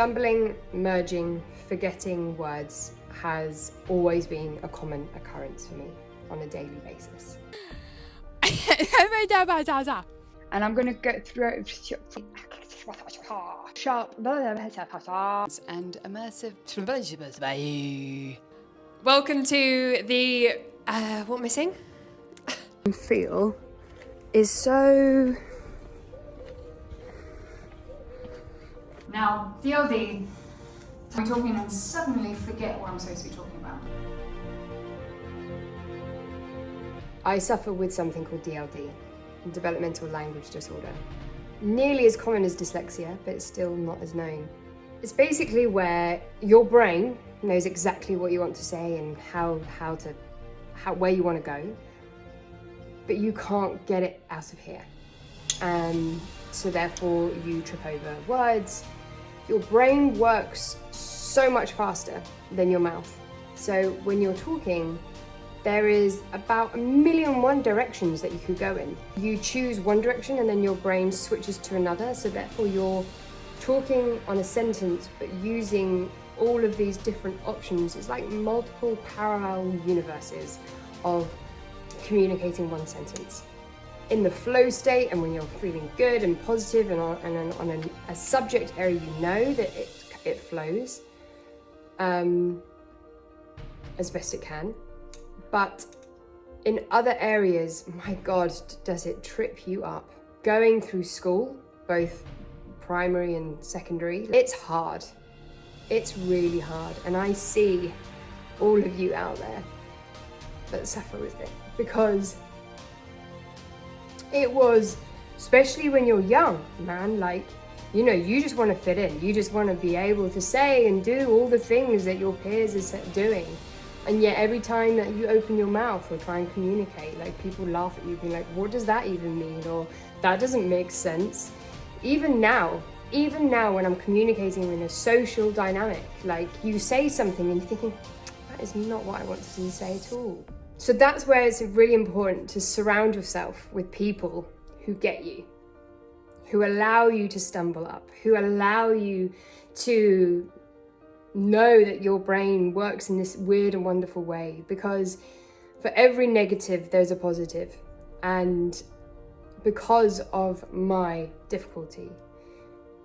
Stumbling, merging, forgetting words has always been a common occurrence for me on a daily basis. And I'm going to go through sharp and immersive. Welcome to the what missing? Feel is so. Now, DLD, I'm talking and suddenly forget what I'm supposed to be talking about. I suffer with something called DLD, Developmental Language Disorder. Nearly as common as dyslexia, but it's still not as known. It's basically where your brain knows exactly what you want to say and where you want to go, but you can't get it out of here. So therefore you trip over words. Your brain works so much faster than your mouth. So when you're talking, there is about 1,000,001 directions that you could go in. You choose one direction and then your brain switches to another. So therefore you're talking on a sentence, but using all of these different options. It's like multiple parallel universes of communicating one sentence. In the flow state, and when you're feeling good and positive and on a subject area, you know that it flows as best it can. But in other areas, my God, does it trip you up. Going through school, both primary and secondary, it's hard. It's really hard. And I see all of you out there that suffer with it, because it was, especially when you're young, man, like, you know, you just want to fit in. You just want to be able to say and do all the things that your peers are doing. And yet every time that you open your mouth or try and communicate, like, people laugh at you, being like, what does that even mean? Or that doesn't make sense. Even now when I'm communicating in a social dynamic, like, you say something and you're thinking, that is not what I wanted to say at all. So that's where it's really important to surround yourself with people who get you, who allow you to stumble up, who allow you to know that your brain works in this weird and wonderful way, because for every negative, there's a positive. And because of my difficulty,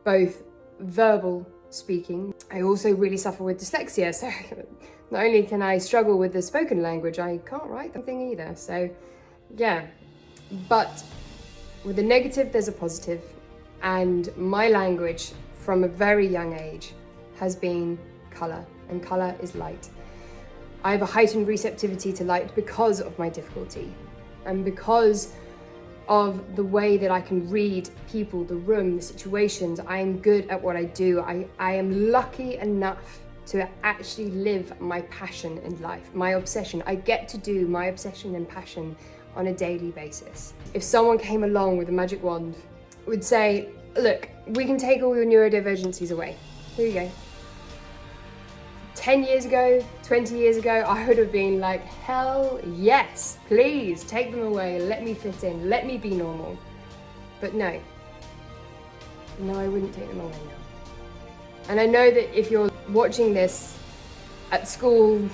both verbal speaking, I also really suffer with dyslexia. So not only can I struggle with the spoken language, I can't write the thing either. So yeah, but with the negative, there's a positive. And my language from a very young age has been color, and color is light. I have a heightened receptivity to light because of my difficulty and because of the way that I can read people, the room, the situations. I am good at what I do. I am lucky enough to actually live my passion in life, my obsession. I get to do my obsession and passion on a daily basis. If someone came along with a magic wand, would say, look, we can take all your neurodivergencies away. Here you go. 10 years ago, 20 years ago, I would have been like, hell yes, please take them away, let me fit in, let me be normal. But no, I wouldn't take them away now. And I know that if you're watching this at school,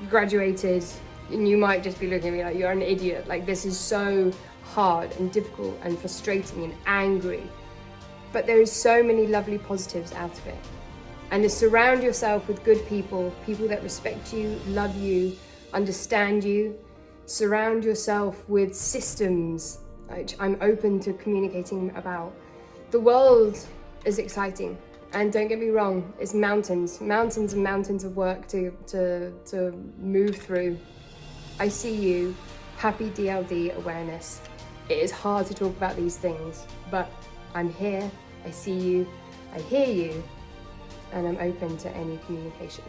graduated, and you might just be looking at me like, you're an idiot. Like, this is so hard and difficult and frustrating and angry. But there is so many lovely positives out of it. And to surround yourself with good people, people that respect you, love you, understand you. Surround yourself with systems, which I'm open to communicating about. The world is exciting. And don't get me wrong, it's mountains and mountains of work to move through. I see you, happy DLD awareness. It is hard to talk about these things, but I'm here, I see you, I hear you, and I'm open to any communication.